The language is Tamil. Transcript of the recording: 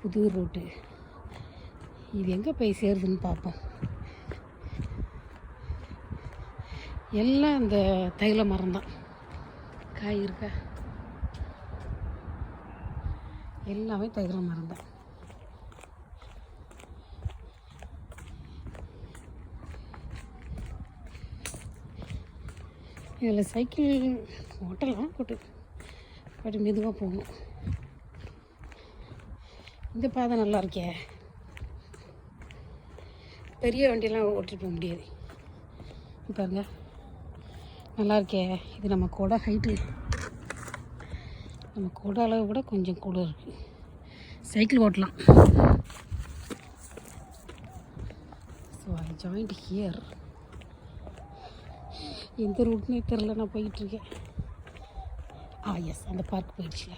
புது ரூட்டு. இது எங்கே போய் சேருதுன்னு பார்ப்போம். எல்லாம் இந்த தைல மரம் தான். காய் இருக்கா? எல்லாமே தைல மரம் தான். இதில் சைக்கிள் ஓட்டலாம் பட் மெதுவாக போகணும். இந்த பாதை நல்லா இருக்கே. பெரிய வண்டியெல்லாம் ஓட்டிட்டு போக முடியாது. பாருங்க, நல்லா இருக்கே. இது நம்ம கொடை ஹைட்டு. நம்ம கொடை அளவு கூட கொஞ்சம் கூட இருக்குது. சைக்கிள் ஓட்டலாம். So I joined here. எந்த ரூட்னே தெரில. நான் போயிட்டுருக்கேன். எஸ், அந்த பார்க் போயிடுச்சுல.